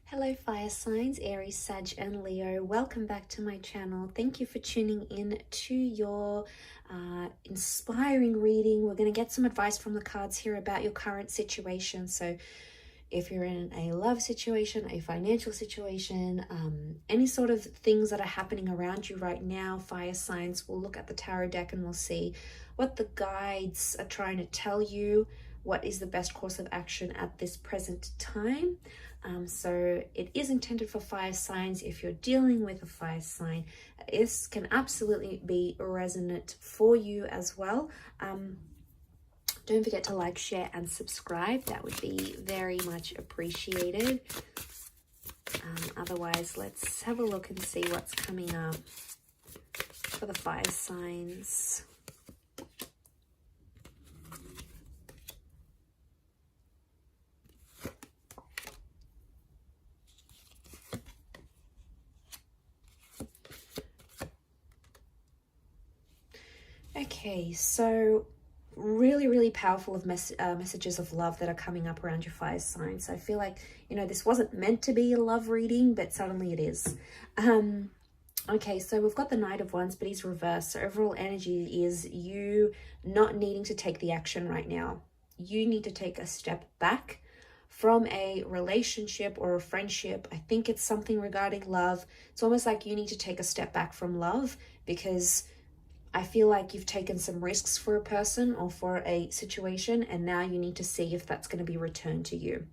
Hello fire signs, Aries, Sag and Leo. Welcome back to my channel. Thank you for tuning in to your inspiring reading. We're going to get some advice from the cards here about your current situation. So if you're in a love situation, a financial situation, any sort of things that are happening around you right now, fire signs, we'll look at the tarot deck and we'll see what the guides are trying to tell you. What is the best course of action at this present time? So it is intended for fire signs. If you're dealing with a fire sign, this can absolutely be resonant for you as well. Don't forget to like, share and subscribe. That would be very much appreciated. Otherwise, let's have a look and see what's coming up for the fire signs. Okay, so really powerful of messages of love that are coming up around your fire signs. So I feel like, you know, this wasn't meant to be a love reading, but suddenly it is. Okay, so we've got the Knight of Wands, but he's reversed. So overall energy is you not needing to take the action right now. You need to take a step back from a relationship or a friendship. I think it's something regarding love. It's almost like you need to take a step back from love, because I feel like you've taken some risks for a person or for a situation, and now you need to see if that's going to be returned to you.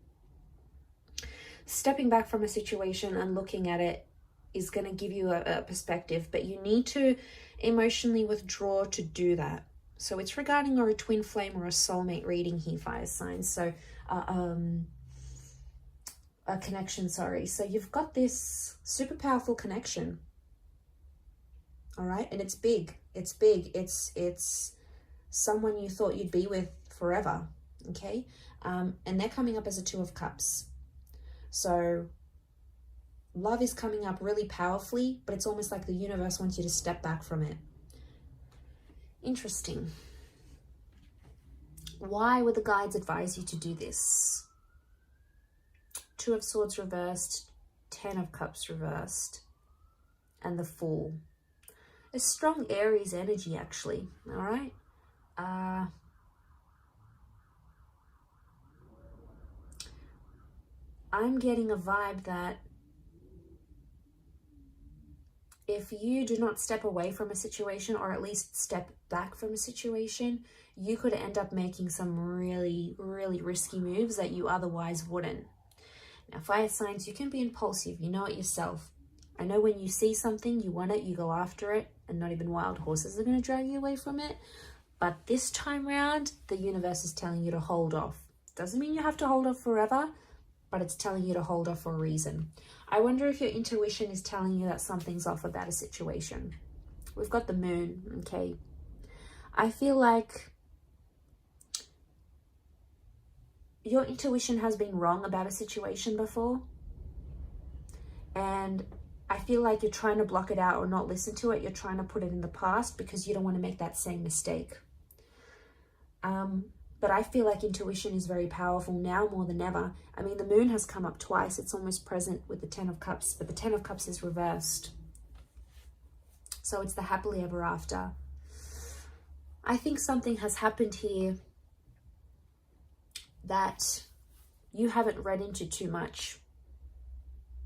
Stepping back from a situation and looking at it is going to give you a perspective, but you need to emotionally withdraw to do that. So it's regarding a twin flame or a soulmate reading here, fire signs. So a connection, sorry. So you've got this super powerful connection. All right, and it's big. It's big. It's someone you thought you'd be with forever. Okay, and they're coming up as a Two of Cups. So love is coming up really powerfully, but it's almost like the universe wants you to step back from it. Interesting. Why would the guides advise you to do this? Two of Swords reversed, Ten of Cups reversed, and the Fool. A strong Aries energy, actually. All right. I'm getting a vibe that if you do not step away from a situation, or at least step back from a situation, you could end up making some really risky moves that you otherwise wouldn't. Now, fire signs, you can be impulsive. You know it yourself. I know when you see something, you want it, you go after it, and not even wild horses are going to drag you away from it. But this time round, the universe is telling you to hold off. Doesn't mean you have to hold off forever, but it's telling you to hold off for a reason. I wonder if your intuition is telling you that something's off about a situation. We've got the Moon, okay? I feel like your intuition has been wrong about a situation before, and I feel like you're trying to block it out or not listen to it. You're trying to put it in the past because you don't want to make that same mistake. But I feel like intuition is very powerful now more than ever. I mean, the Moon has come up twice. It's almost present with the Ten of Cups, but the Ten of Cups is reversed. So it's the happily ever after. I think something has happened here that you haven't read into too much.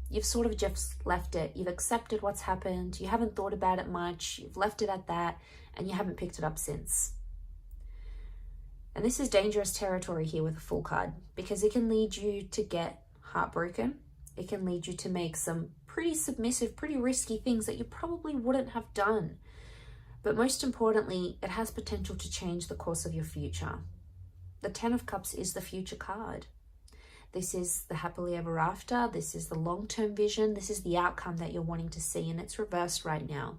You've sort of just left it. You've accepted what's happened. You haven't thought about it much. You've left it at that, and you haven't picked it up since. And this is dangerous territory here with a Fool card, because it can lead you to get heartbroken. It can lead you to make some pretty submissive, pretty risky things that you probably wouldn't have done. But most importantly, it has potential to change the course of your future. The Ten of Cups is the future card. This is the happily ever after. This is the long-term vision. This is the outcome that you're wanting to see, and it's reversed right now.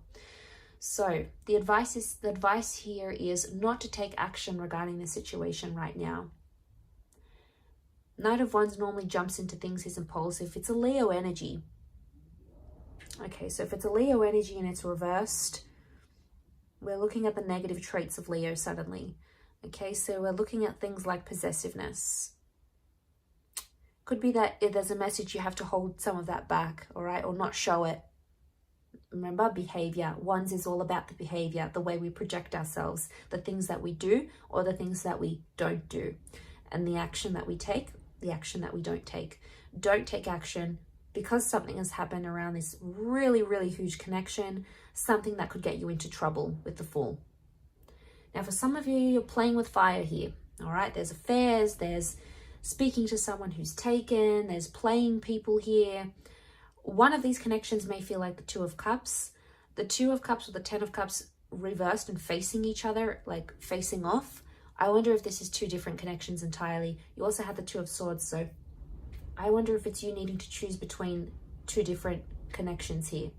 So the advice here is not to take action regarding the situation right now. Knight of Wands normally jumps into things, is impulsive. It's a Leo energy. Okay, so if it's a Leo energy and it's reversed, we're looking at the negative traits of Leo suddenly. Okay, so we're looking at things like possessiveness, Could be that if there's a message, you have to hold some of that back, all right, or not show it. Remember, behavior. Wands is all about the behavior, the way we project ourselves, the things that we do or the things that we don't do, and the action that we take, the action that we don't take. Don't take action because something has happened around this really, really huge connection, something that could get you into trouble with the Fool. Now, for some of you, you're playing with fire here, all right? There's affairs, there's speaking to someone who's taken, there's playing people here. One of these connections may feel like the Two of Cups. The Two of Cups or the Ten of Cups reversed and facing each other, like facing off. I wonder if this is two different connections entirely. You also have the Two of Swords, so I wonder if it's you needing to choose between two different connections here.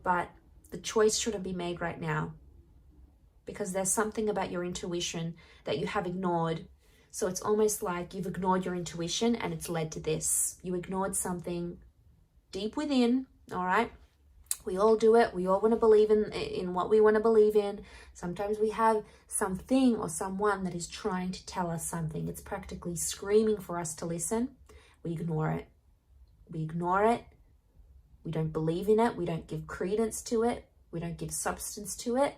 But the choice shouldn't be made right now because there's something about your intuition that you have ignored. So it's almost like you've ignored your intuition and it's led to this. You ignored something deep within, all right? We all do it. We all want to believe in what we want to believe in. Sometimes we have something or someone that is trying to tell us something. It's practically screaming for us to listen. We ignore it. We ignore it. We don't believe in it. We don't give credence to it. We don't give substance to it.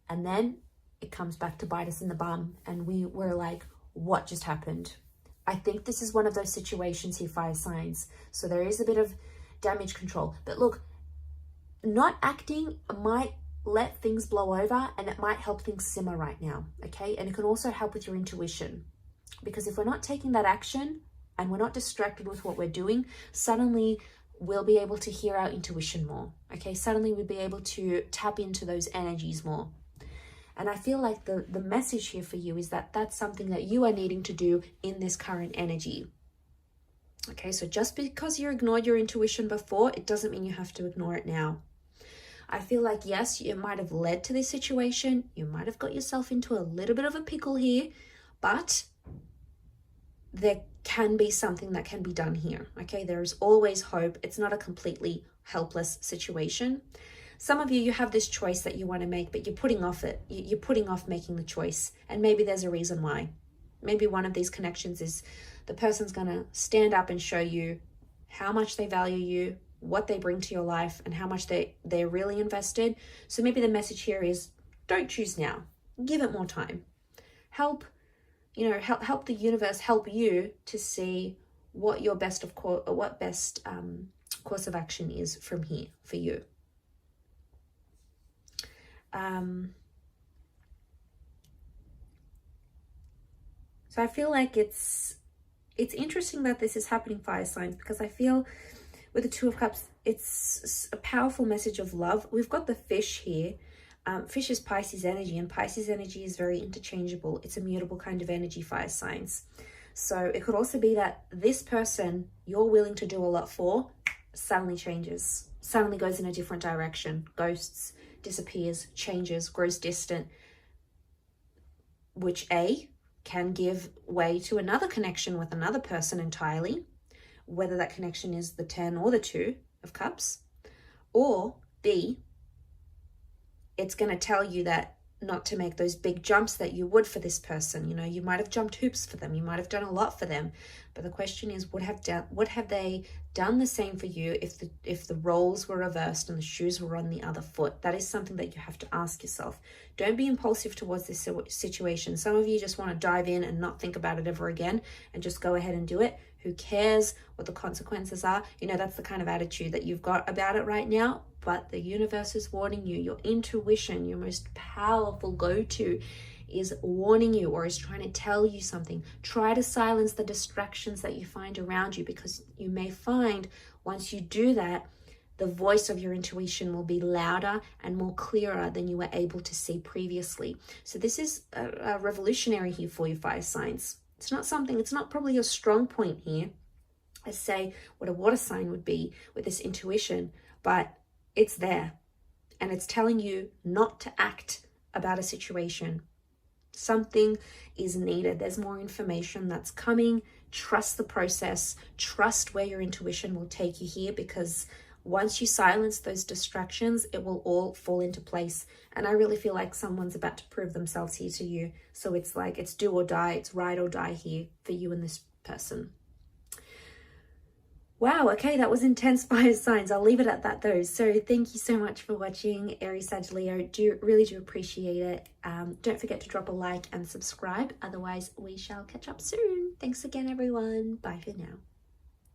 And then it comes back to bite us in the bum. And we're like, what just happened? I think this is one of those situations here, fire signs. So there is a bit of damage control. But look, not acting might let things blow over and it might help things simmer right now, okay? And it can also help with your intuition. Because if we're not taking that action and we're not distracted with what we're doing, suddenly we'll be able to hear our intuition more, okay? Suddenly we'll be able to tap into those energies more. And I feel like the message here for you is that that's something that you are needing to do in this current energy. Okay, so just because you ignored your intuition before, it doesn't mean you have to ignore it now. I feel like, yes, it might have led to this situation. You might have got yourself into a little bit of a pickle here, but there can be something that can be done here. Okay, there is always hope. It's not a completely helpless situation. Some of you have this choice that you want to make, but you're putting off it. You're putting off making the choice. And maybe there's a reason why. Maybe one of these connections is the person's going to stand up and show you how much they value you, what they bring to your life, and how much they're really invested. So maybe the message here is don't choose now. Give it more time. Help the universe help you to see what your best course of action is from here for you. So I feel like it's interesting that this is happening, fire signs, because I feel with the Two of Cups, it's a powerful message of love. We've got the Fish here. Fish is Pisces energy, and Pisces energy is very interchangeable. It's a mutable kind of energy, fire signs. So it could also be that this person you're willing to do a lot for suddenly changes, suddenly goes in a different direction, ghosts, disappears, changes, grows distant, which A, can give way to another connection with another person entirely, whether that connection is the 10 or the 2 of Cups, or B, it's going to tell you that not to make those big jumps that you would for this person. You know, you might have jumped hoops for them. You might have done a lot for them. But the question is, would have they done the same for you if the roles were reversed and the shoes were on the other foot? That is something that you have to ask yourself. Don't be impulsive towards this situation. Some of you just want to dive in and not think about it ever again and just go ahead and do it. Who cares what the consequences are? You know, that's the kind of attitude that you've got about it right now. But the universe is warning you. Your intuition, your most powerful go-to, is warning you or is trying to tell you something. Try to silence the distractions that you find around you, because you may find once you do that, the voice of your intuition will be louder and more clearer than you were able to see previously. So this is a revolutionary here for you, fire signs. It's not probably your strong point here, as say what a water sign would be with this intuition, but it's there and it's telling you not to act about a situation. Something is needed. There's more information that's coming. Trust the process. Trust where your intuition will take you here, because once you silence those distractions, it will all fall into place. And I really feel like someone's about to prove themselves here to you. So it's like it's do or die. It's ride or die here for you and this person. Wow, okay, that was intense fire signs. I'll leave it at that though. So thank you so much for watching, Aries, Sag, Leo. Really do appreciate it. Don't forget to drop a like and subscribe. Otherwise, we shall catch up soon. Thanks again, everyone. Bye for now.